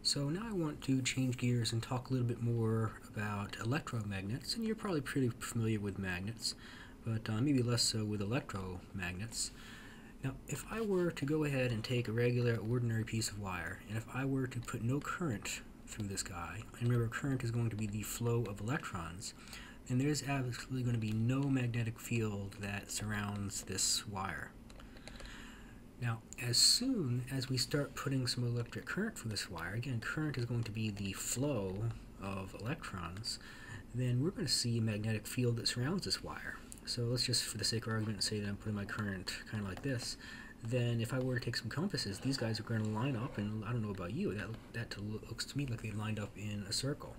So now I want to change gears and talk a little bit more about electromagnets, and you're probably pretty familiar with magnets, but maybe less so with electromagnets. Now, if I were to go ahead and take a regular, ordinary piece of wire, and if I were to put no current through this guy, and remember current is going to be the flow of electrons, then there's absolutely going to be no magnetic field that surrounds this wire. Now, as soon as we start putting some electric current through this wire, again, current is going to be the flow of electrons, then we're going to see a magnetic field that surrounds this wire. So let's just, for the sake of argument, say that I'm putting my current kind of like this. Then if I were to take some compasses, these guys are going to line up, and I don't know about you, that looks to me like they lined up in a circle.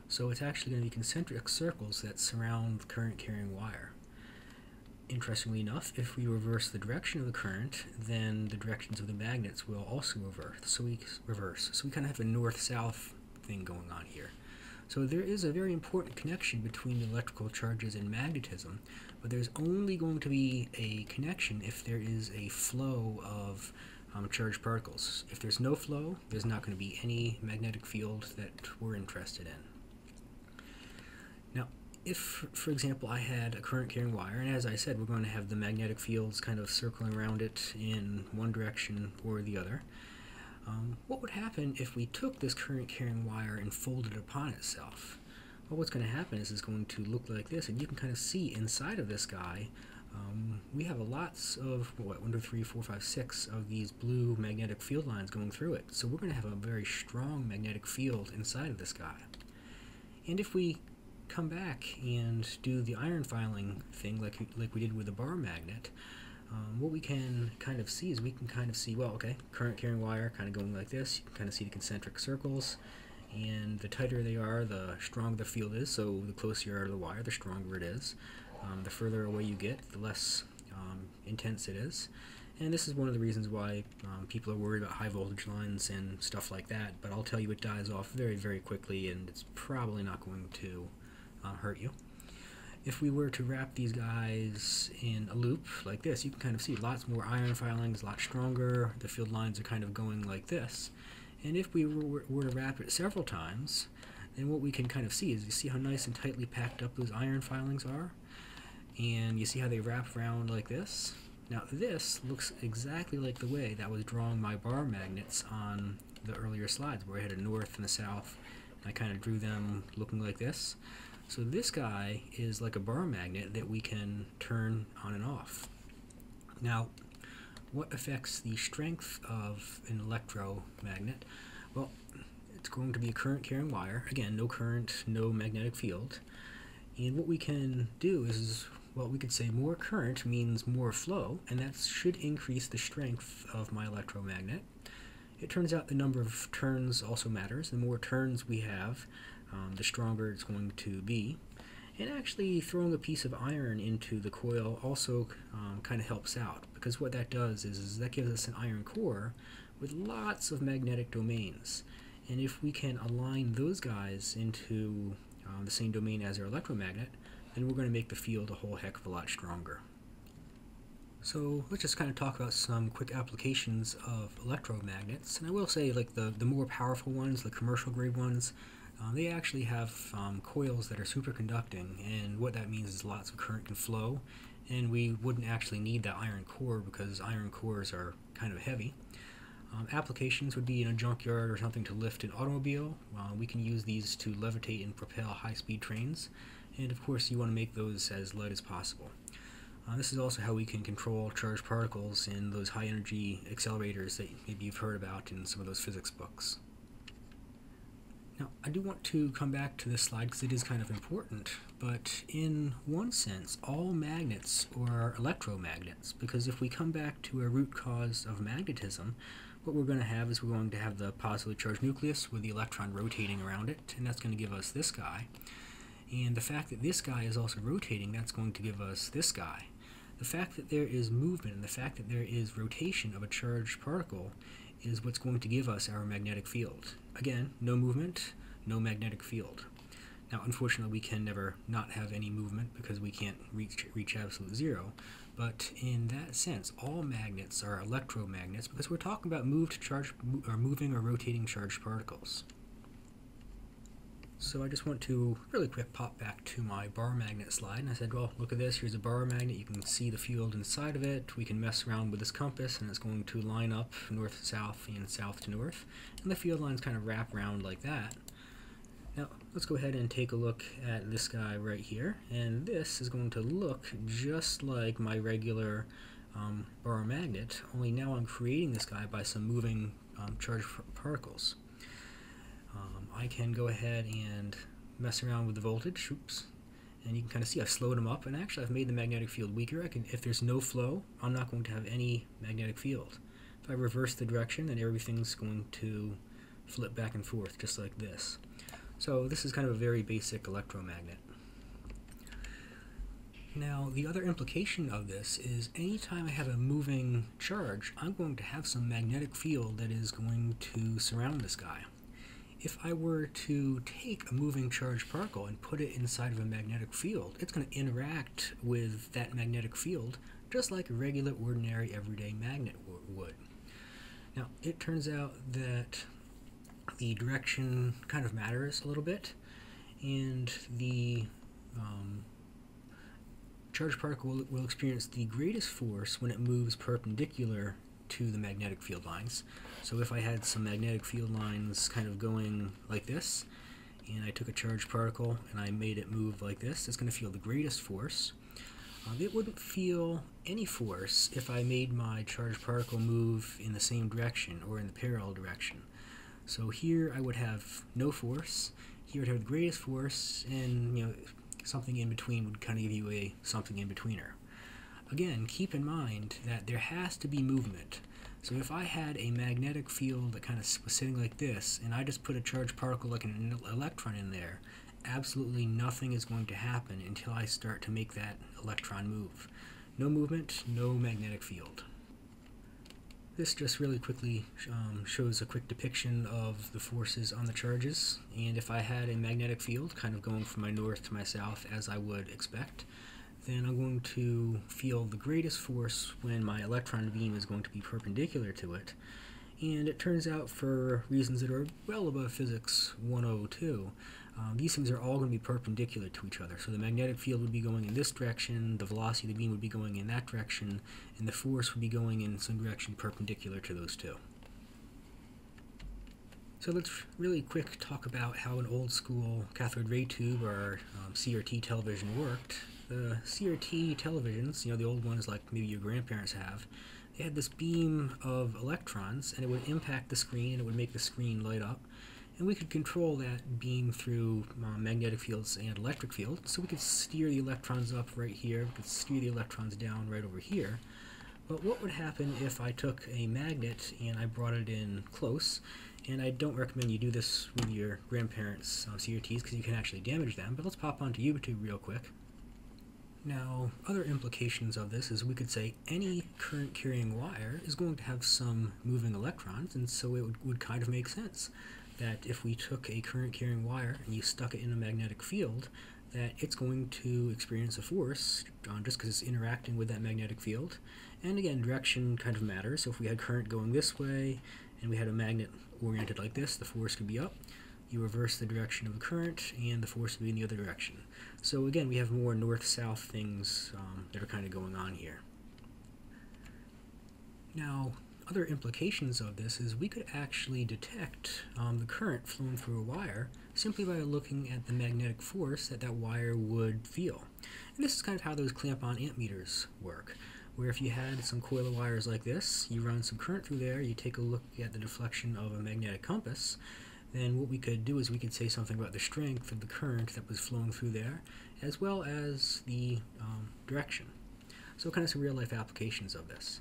So it's actually going to be concentric circles that surround the current-carrying wire. Interestingly enough, if we reverse the direction of the current, then the directions of the magnets will also reverse. So we kind of have a north-south thing going on here. So there is a very important connection between the electrical charges and magnetism, but there's only going to be a connection if there is a flow of charged particles. If there's no flow, there's not going to be any magnetic field that we're interested in. Now, if, for example, I had a current-carrying wire, and as I said, we're going to have the magnetic fields kind of circling around it in one direction or the other, what would happen if we took this current-carrying wire and folded it upon itself? Well, what's going to happen is it's going to look like this, and you can kind of see inside of this guy, we have lots of, 1, 2, 3, 4, 5, 6 of these blue magnetic field lines going through it. So we're going to have a very strong magnetic field inside of this guy. And if we come back and do the iron filing thing like we did with the bar magnet, what we can kind of see is well, okay, current carrying wire kind of going like this. You can kind of see the concentric circles, and the tighter they are, the stronger the field is. So the closer you are to the wire, the stronger it is. The further away you get, the less intense it is. And this is one of the reasons why people are worried about high voltage lines and stuff like that. But I'll tell you, it dies off very, very quickly, and it's probably not going to hurt you. If we were to wrap these guys in a loop like this, you can kind of see lots more iron filings, a lot stronger. The field lines are kind of going like this. And if we were to wrap it several times, then what we can kind of see is, you see how nice and tightly packed up those iron filings are? And you see how they wrap around like this? Now this looks exactly like the way that was drawing my bar magnets on the earlier slides, where I had a north and a south, and I kind of drew them looking like this. So this guy is like a bar magnet that we can turn on and off. Now, what affects the strength of an electromagnet? Well, it's going to be a current-carrying wire. Again, no current, no magnetic field. And what we can do is, well, we could say more current means more flow, and that should increase the strength of my electromagnet. It turns out the number of turns also matters. The more turns we have, the stronger it's going to be. And actually throwing a piece of iron into the coil also kind of helps out, because what that does is that gives us an iron core with lots of magnetic domains. And if we can align those guys into the same domain as our electromagnet, then we're going to make the field a whole heck of a lot stronger. So let's just kind of talk about some quick applications of electromagnets. And I will say, like the more powerful ones, the commercial grade ones, they actually have coils that are superconducting, and what that means is lots of current can flow, and we wouldn't actually need that iron core because iron cores are kind of heavy. Applications would be in a junkyard or something to lift an automobile. We can use these to levitate and propel high-speed trains, and of course you want to make those as light as possible. This is also how we can control charged particles in those high-energy accelerators that maybe you've heard about in some of those physics books. Now, I do want to come back to this slide because it is kind of important, but in one sense, all magnets are electromagnets, because if we come back to a root cause of magnetism, what we're going to have is we're going to have the positively charged nucleus with the electron rotating around it, and that's going to give us this guy. And the fact that this guy is also rotating, that's going to give us this guy. The fact that there is movement and the fact that there is rotation of a charged particle is what's going to give us our magnetic field. Again, no movement, no magnetic field. Now, unfortunately, we can never not have any movement because we can't reach absolute zero, but in that sense, all magnets are electromagnets because we're talking about moving or rotating charged particles. So I just want to really quick pop back to my bar magnet slide, and I said, well, look at this, here's a bar magnet, you can see the field inside of it, we can mess around with this compass, and it's going to line up north to south and south to north, and the field lines kind of wrap around like that. Now, let's go ahead and take a look at this guy right here, and this is going to look just like my regular bar magnet, only now I'm creating this guy by some moving charged particles. I can go ahead and mess around with the voltage, and you can kind of see I've slowed them up, and actually I've made the magnetic field weaker. If there's no flow, I'm not going to have any magnetic field. If I reverse the direction, then everything's going to flip back and forth just like this. So this is kind of a very basic electromagnet. Now, the other implication of this is anytime I have a moving charge, I'm going to have some magnetic field that is going to surround this guy. If I were to take a moving charged particle and put it inside of a magnetic field, it's going to interact with that magnetic field just like a regular, ordinary, everyday magnet would. Now, it turns out that the direction kind of matters a little bit, and the charged particle will experience the greatest force when it moves perpendicular to the magnetic field lines. So if I had some magnetic field lines kind of going like this, and I took a charged particle and I made it move like this, it's going to feel the greatest force. It wouldn't feel any force if I made my charged particle move in the same direction or in the parallel direction. So here I would have no force, here I'd have the greatest force, and something in between would kind of give you a something in betweener. Again, keep in mind that there has to be movement. So if I had a magnetic field that kind of was sitting like this, and I just put a charged particle like an electron in there, absolutely nothing is going to happen until I start to make that electron move. No movement, no magnetic field. This just really quickly shows a quick depiction of the forces on the charges, and if I had a magnetic field kind of going from my north to my south as I would expect, then I'm going to feel the greatest force when my electron beam is going to be perpendicular to it. And it turns out, for reasons that are well above physics 102, these things are all going to be perpendicular to each other. So the magnetic field would be going in this direction, the velocity of the beam would be going in that direction, and the force would be going in some direction perpendicular to those two. So let's really quick talk about how an old school cathode ray tube or CRT television worked. The CRT televisions, the old ones like maybe your grandparents have, they had this beam of electrons, and it would impact the screen, and it would make the screen light up. And we could control that beam through magnetic fields and electric fields. So we could steer the electrons up right here, we could steer the electrons down right over here. But what would happen if I took a magnet and I brought it in close? And I don't recommend you do this with your grandparents' CRTs because you can actually damage them, but let's pop onto YouTube real quick. Now, other implications of this is we could say any current-carrying wire is going to have some moving electrons, and so it would kind of make sense that if we took a current-carrying wire and you stuck it in a magnetic field, that it's going to experience a force just because it's interacting with that magnetic field. And again, direction kind of matters. So if we had current going this way and we had a magnet oriented like this, the force could be up. You reverse the direction of the current and the force would be in the other direction. So again, we have more north-south things that are kind of going on here. Now, other implications of this is we could actually detect the current flowing through a wire simply by looking at the magnetic force that that wire would feel. And this is kind of how those clamp-on ammeters work, where if you had some coil of wires like this, you run some current through there, you take a look at the deflection of a magnetic compass, then what we could do is we could say something about the strength of the current that was flowing through there, as well as the direction. So kind of some real-life applications of this.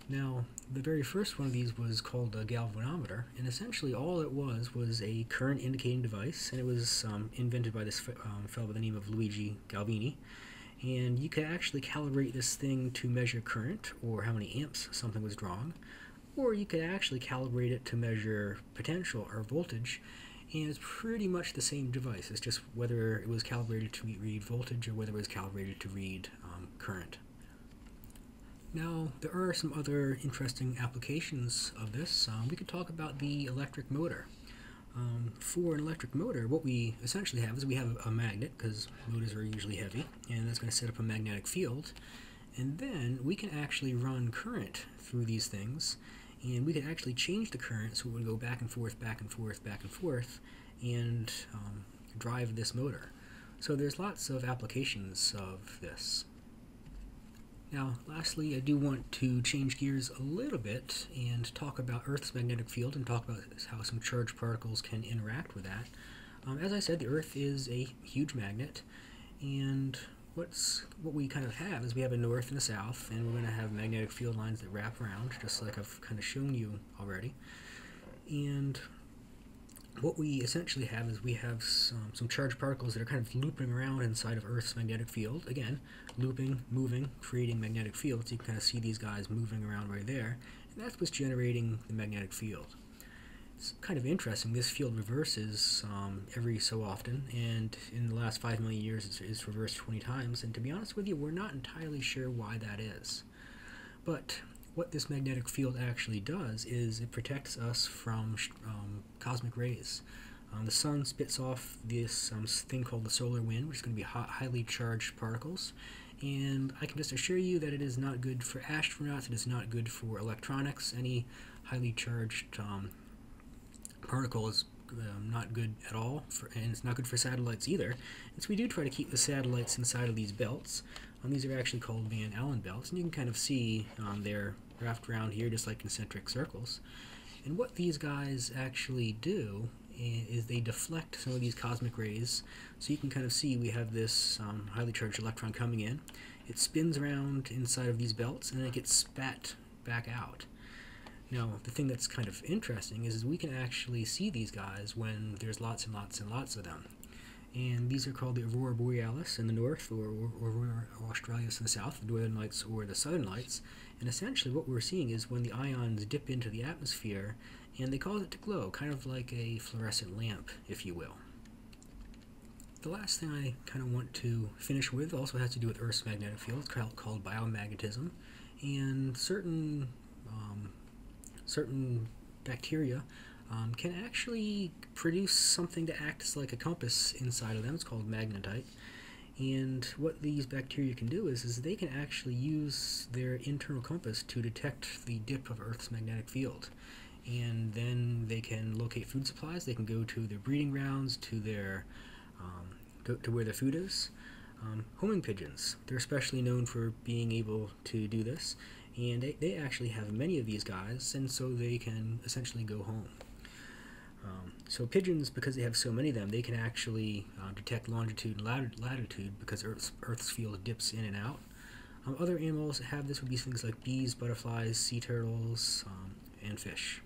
Now, the very first one of these was called a galvanometer, and essentially all it was a current indicating device, and it was invented by this fellow by the name of Luigi Galvani. And you could actually calibrate this thing to measure current, or how many amps something was drawing, or you could actually calibrate it to measure potential or voltage, and it's pretty much the same device. It's just whether it was calibrated to read voltage or whether it was calibrated to read current. Now, there are some other interesting applications of this. We could talk about the electric motor. For an electric motor, what we essentially have is we have a magnet, because motors are usually heavy, and that's going to set up a magnetic field. And then we can actually run current through these things, and we can actually change the current so it would go back and forth, back and forth, back and forth, and drive this motor. So there's lots of applications of this. Now, lastly, I do want to change gears a little bit and talk about Earth's magnetic field and talk about how some charged particles can interact with that. As I said, the Earth is a huge magnet, and what we kind of have is we have a north and a south, and we're going to have magnetic field lines that wrap around, just like I've kind of shown you already. And what we essentially have is we have some charged particles that are kind of looping around inside of Earth's magnetic field. Again, looping, moving, creating magnetic fields. You can kind of see these guys moving around right there, and that's what's generating the magnetic field. It's kind of interesting. This field reverses every so often, and in the last 5 million years it's reversed 20 times, and to be honest with you, we're not entirely sure why that is. But what this magnetic field actually does is it protects us from cosmic rays. The sun spits off this thing called the solar wind, which is going to be highly charged particles, and I can just assure you that it is not good for astronauts, it is not good for electronics. Any highly charged particle is not good at all, and it's not good for satellites either. And so we do try to keep the satellites inside of these belts. These are actually called Van Allen belts, and you can kind of see they're wrapped around here just like concentric circles. And what these guys actually do is they deflect some of these cosmic rays. So you can kind of see we have this highly charged electron coming in. It spins around inside of these belts, and then it gets spat back out. Now, the thing that's kind of interesting is we can actually see these guys when there's lots and lots and lots of them. And these are called the Aurora Borealis in the north, or Aurora Australis in the south, the northern lights or the southern lights. And essentially what we're seeing is when the ions dip into the atmosphere, and they cause it to glow, kind of like a fluorescent lamp, if you will. The last thing I kind of want to finish with also has to do with Earth's magnetic field. It's called biomagnetism, and certain bacteria can actually produce something that acts like a compass inside of them. It's called magnetite. And what these bacteria can do is they can actually use their internal compass to detect the dip of Earth's magnetic field. And then they can locate food supplies. They can go to their breeding grounds, to their to where their food is. Homing pigeons, they're especially known for being able to do this. And they actually have many of these guys, and so they can essentially go home. So pigeons, because they have so many of them, they can actually detect longitude and latitude because Earth's field dips in and out. Other animals that have this would be things like bees, butterflies, sea turtles, and fish.